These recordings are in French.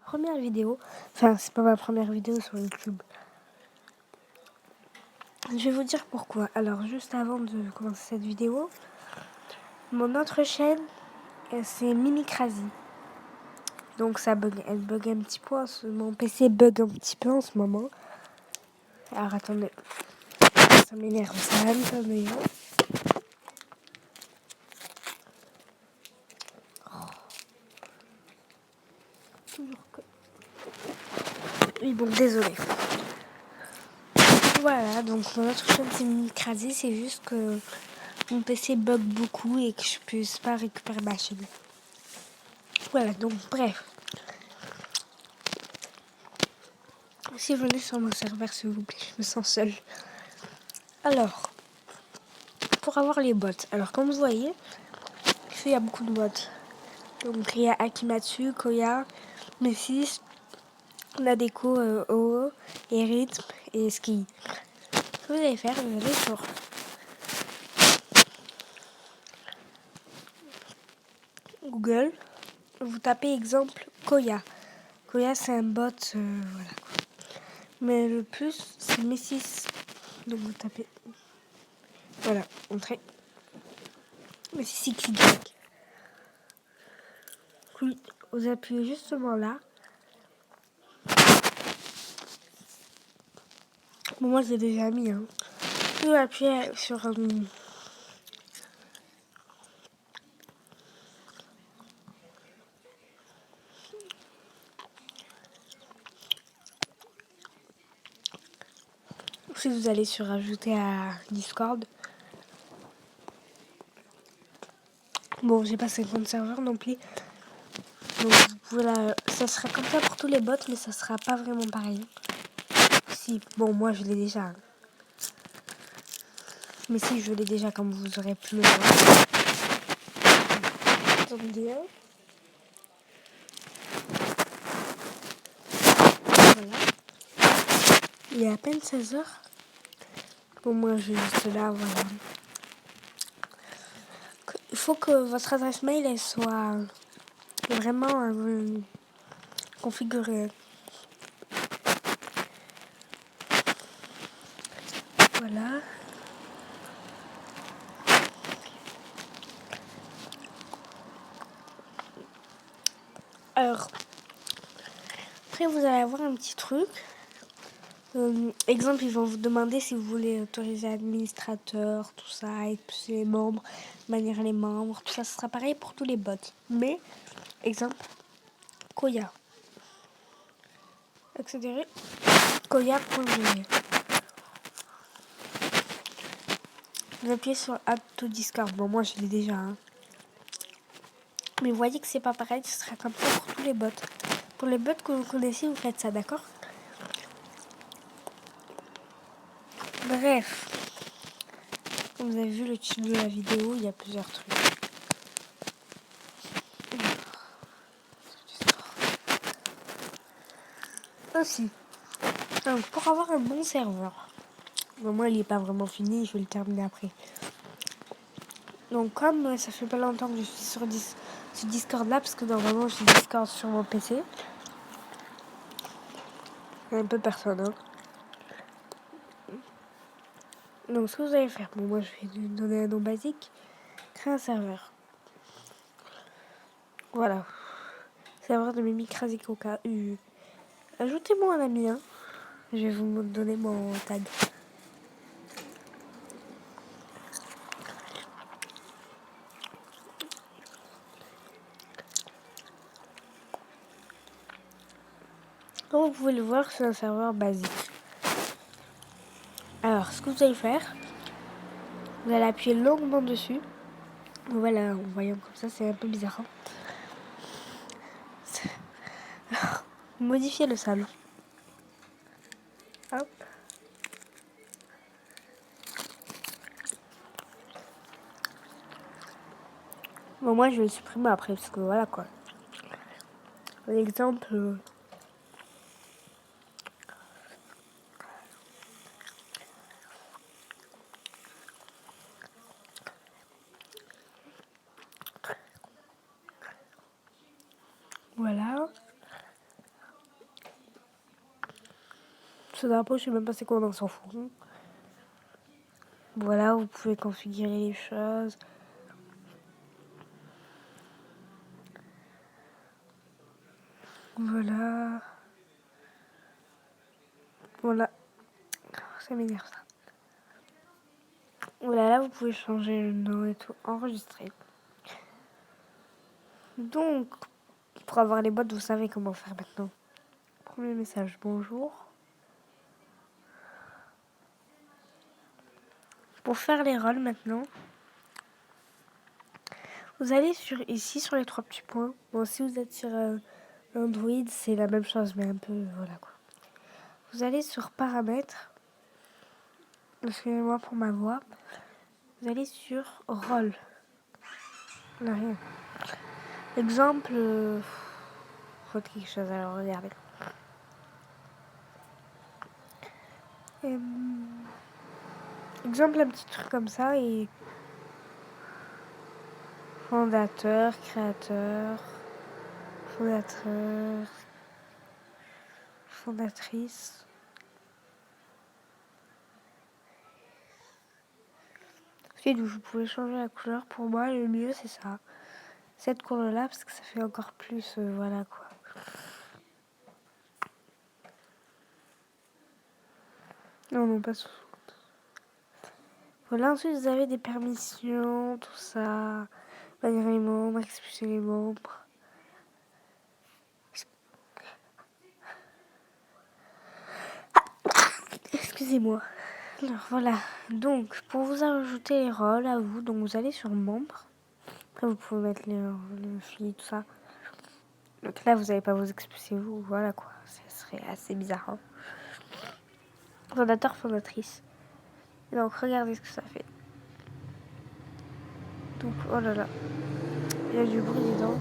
première vidéo. Enfin, c'est pas ma première vidéo sur YouTube. Je vais vous dire pourquoi. Alors, juste avant de commencer cette vidéo, mon autre chaîne, c'est Mimicrazy. Donc ça bug, elle bug un petit peu. Mon PC bug un petit peu en ce moment. Alors attendez, ça m'énerve, ça va me m'énerve. Oui, bon, désolé. Voilà, donc mon autre chaîne c'est Mimicrazy, c'est juste que mon PC bug beaucoup et que je puisse pas récupérer ma chaîne. Voilà, donc bref. Si vous venez sur mon serveur, s'il vous plaît, je me sens seule. Alors, pour avoir les bots, alors comme vous voyez, il y a beaucoup de bots. Donc il y a Akimatsu, Koya, Messis, Nadeko, OO, et Rythme et Ski. Ce que vous allez faire, vous allez sur Google, vous tapez exemple Koya. Koya c'est un bot, voilà quoi. Mais le plus c'est Messis. Donc vous tapez, voilà, entrée. Messis XY. Puis vous appuyez justement là. Bon, moi j'ai déjà mis. Hein. Vous appuyez sur si vous allez sur ajouter à Discord. Bon, j'ai pas 50 serveurs non plus. Donc voilà, ça sera comme ça pour tous les bots, mais ça sera pas vraiment pareil. Si, bon, moi je l'ai déjà. Hein. Mais si, je l'ai déjà, comme vous aurez pu le voir. Attendez. Voilà. Il est à peine 16 heures. Bon, moi je vais juste là, voilà. Il faut que votre adresse mail elle soit vraiment configurée. Voilà. Alors, après vous allez avoir un petit truc. Exemple, ils vont vous demander si vous voulez autoriser administrateur, tout ça, expulser les membres, bannir les membres, tout ça, ce sera pareil pour tous les bots. Mais, exemple, Koya. Accéder Koya.gg. Vous appuyez sur Add to Discord. Bon, moi je l'ai déjà. Hein. Mais vous voyez que c'est pas pareil, ce sera comme ça pour tous les bots. Pour les bots que vous connaissez, vous faites ça, d'accord? Bref. Comme vous avez vu le titre de la vidéo, il y a plusieurs trucs. Aussi. Donc, pour avoir un bon serveur. Bon, moi, il n'est pas vraiment fini, je vais le terminer après. Donc, comme ça fait pas longtemps que je suis sur Discord là, parce que normalement, j'ai Discord sur mon PC. Il y a un peu personne, hein. Donc, ce que vous allez faire, bon, moi, je vais lui donner un nom basique. Créer un serveur. Voilà. Serveur de Mimicrazy Coca. Ajoutez-moi un ami, hein. Je vais vous donner mon tag. Comme vous pouvez le voir, c'est un serveur basique. Alors, ce que vous allez faire, vous allez appuyer longuement dessus. Voilà, en voyant comme ça, c'est un peu bizarre. Hein. Modifier le salon. Hop. Bon, moi, je vais le supprimer après, parce que voilà, quoi. Par exemple... Voilà. Ce drapeau, je sais même pas c'est quoi, on s'en fout. Voilà, vous pouvez configurer les choses. Voilà. Voilà. Ça m'énerve ça. Voilà, là vous pouvez changer le nom et tout, enregistrer. Donc, pour avoir les bottes, vous savez comment faire maintenant. Premier message, bonjour. Pour faire les rôles maintenant, vous allez ici sur les 3 petits points. Bon, si vous êtes sur Android, c'est la même chose, mais un peu, voilà quoi. Vous allez sur paramètres. Excusez-moi pour ma voix. Vous allez sur rôle. On n'a rien. Exemple, faut quelque chose, alors regardez. Exemple, un petit truc comme ça et fondateur, créateur, fondateur, fondatrice. Ensuite, vous pouvez changer la couleur. Pour moi, le mieux, c'est ça. Cette couleur-là, parce que ça fait encore plus, voilà quoi. Non, non, pas sous. Voilà, ensuite, vous avez des permissions, tout ça. Bannir les membres, expulser les membres. Excusez-moi. Alors voilà, donc pour vous ajouter les rôles à vous, donc vous allez sur membres. Après vous pouvez mettre le fil, tout ça. Donc là vous n'allez pas vous expulser vous, voilà quoi. Ce serait assez bizarre. Hein. Fondateur, fondatrice. Et donc regardez ce que ça fait. Donc oh là là, il y a du bruit dedans.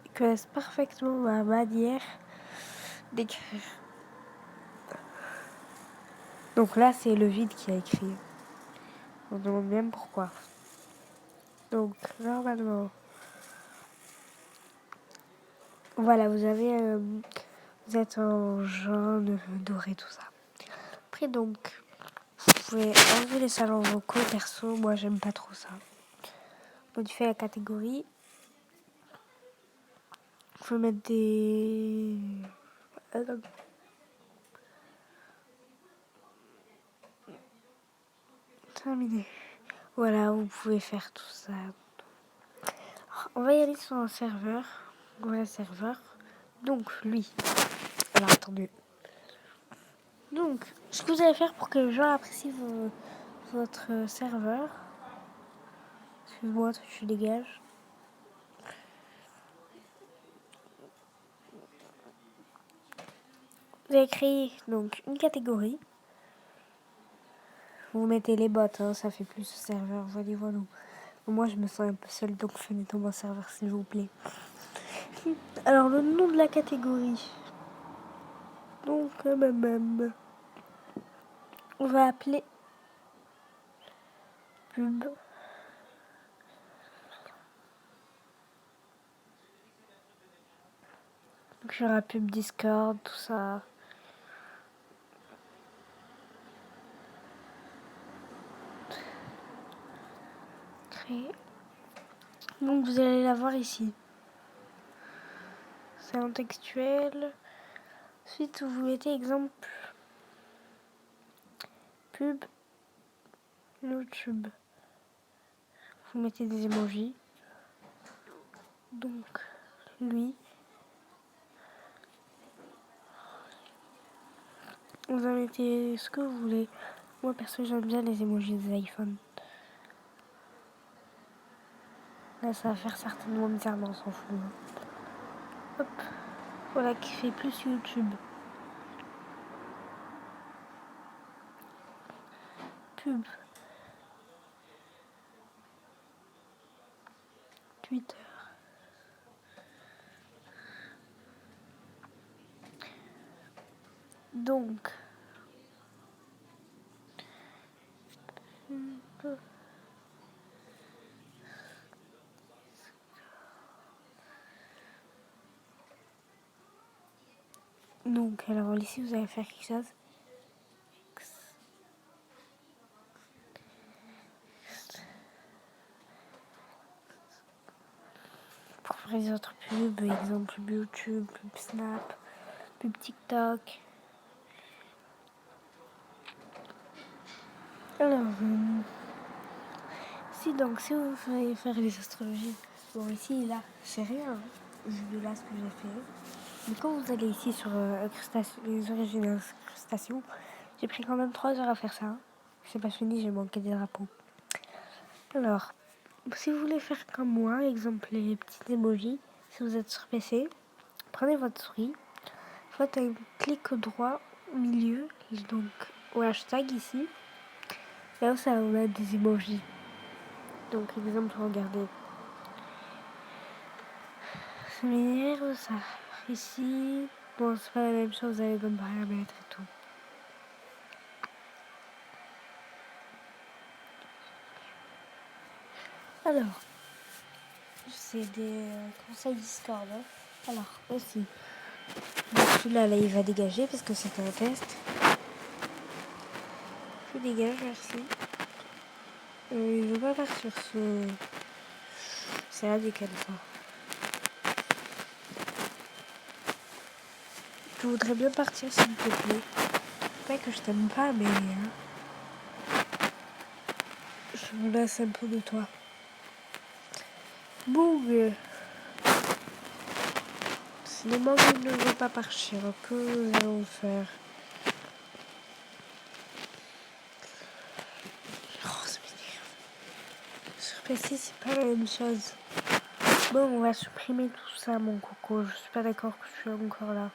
Ils connaissent parfaitement ma manière d'écrire. Donc là c'est le vide qui a écrit. On se demande même pourquoi. Donc normalement, voilà, vous êtes en jaune, doré, tout ça. Après donc, vous pouvez enlever les salons vocaux. Perso, moi j'aime pas trop ça. Modifier la catégorie. Vous pouvez mettre des... Terminé. Voilà, vous pouvez faire tout ça. Alors, on va y aller sur un serveur. Voilà, serveur. Donc, lui. Alors, attendez. Donc, ce que vous allez faire pour que les gens apprécient votre serveur. Excuse-moi, je dégage. Vous allez créer donc une catégorie. Vous mettez les bots, hein, ça fait plus serveur. Voilà. Moi, je me sens un peu seule, donc venez dans mon serveur, s'il vous plaît. Alors, le nom de la catégorie. Donc, on va appeler pub. Donc, il y aura pub Discord, tout ça. Créer. Donc, vous allez la voir ici. C'est en textuel. Ensuite, vous mettez exemple pub YouTube. Vous mettez des emojis. Donc, lui. Vous en mettez ce que vous voulez. Moi, perso, j'aime bien les emojis des iPhones. Là, ça va faire certainement bizarre, mais on s'en fout. Hop. Voilà, qui fait plus YouTube. Pub. Twitter. Donc, Donc, alors ici, vous allez faire quelque chose. Pour faire les autres pubs, exemple pub YouTube, pub Snap, pub TikTok. Alors, si vous voulez faire les astrologies, bon ici, là, c'est rien, hein, vu là ce que j'ai fait. Mais quand vous allez ici sur les origines d'incrustation, j'ai pris quand même 3 heures à faire ça. C'est pas fini, j'ai manqué des drapeaux. Alors, si vous voulez faire comme moi, exemple les petits emojis, si vous êtes sur PC, prenez votre souris, faites un clic droit au milieu, donc au hashtag ici, et là ça va vous mettre des emojis. Donc exemple, regardez. Ça m'énerve ça. Ici, bon c'est pas la même chose avec comme paramètres et tout. Alors, c'est des conseils Discord. Hein. Alors, aussi. Donc celui-là, là, il va dégager parce que c'était un test. Je dégage, merci. Je veux pas partir ce... C'est radical ça. Je voudrais bien partir s'il te plaît. Pas que je t'aime pas, mais... je me lasse un peu de toi. Boug. Si le mangue ne veut pas partir, que nous allons faire? Oh, ça m'énerve. Sur PC, c'est pas la même chose. Bon, on va supprimer tout ça, mon coco. Je suis pas d'accord que je suis encore là.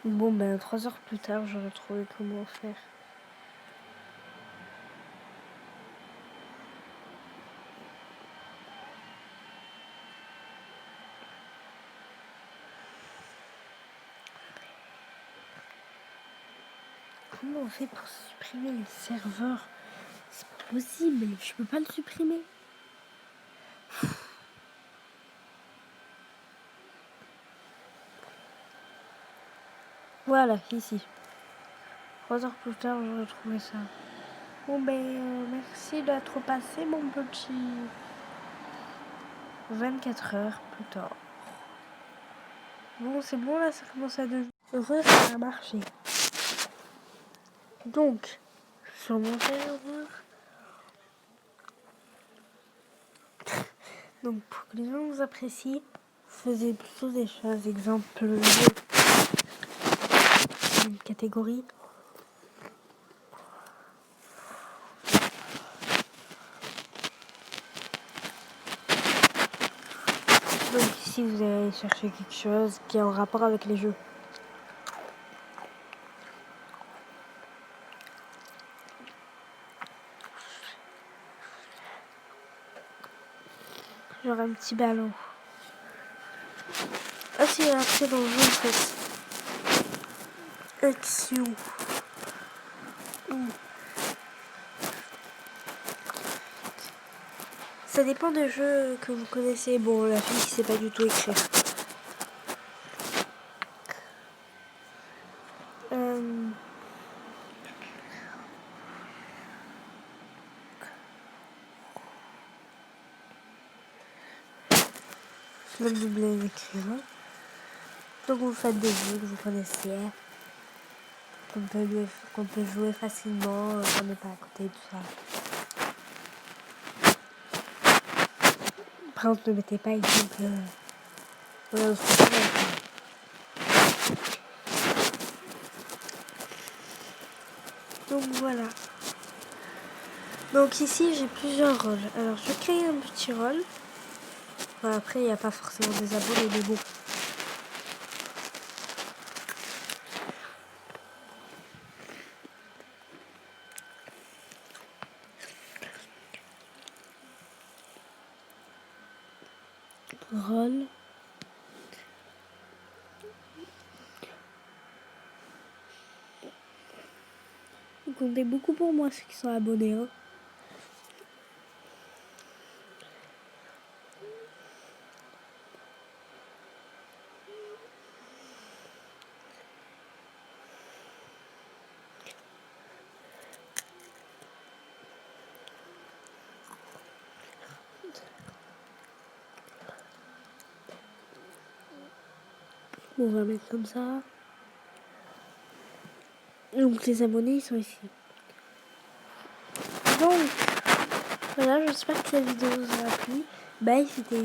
Bon, ben, 3 heures plus tard, j'aurais trouvé comment faire. Comment on fait pour supprimer les serveurs? C'est pas possible, je peux pas le supprimer. Voilà, ici. 3 heures plus tard, j'aurais trouvé ça. Bon ben, merci d'être passé, mon petit. 24 heures plus tard. Bon, c'est bon, là, ça commence à devenir heureux, ça a marché. Donc, sur mon serveur... Donc, pour que les gens vous apprécient, faisez plutôt des choses. Exemple, une catégorie. Donc ici, vous allez chercher quelque chose qui est en rapport avec les jeux. Genre un petit ballon. Ah si, après dans le jeu, en fait. Action. Ça dépend des jeux que vous connaissez. Bon, la fille qui sait pas du tout écrire. Je vais le doubler écrire. Donc vous faites des jeux que vous connaissez. Qu'on peut jouer facilement. On n'est pas à côté de tout ça. Après, on ne mettez pas exemple. Voilà, donc voilà. Donc ici j'ai plusieurs rôles. Alors je crée un petit rôle. Enfin, après il n'y a pas forcément des abonnés, mais bon. Roll. Vous comptez beaucoup pour moi ceux qui sont abonnés. Hein. On va mettre comme ça. Donc les abonnés ils sont ici. Donc voilà, j'espère que cette vidéo vous aura plu. Bye, c'était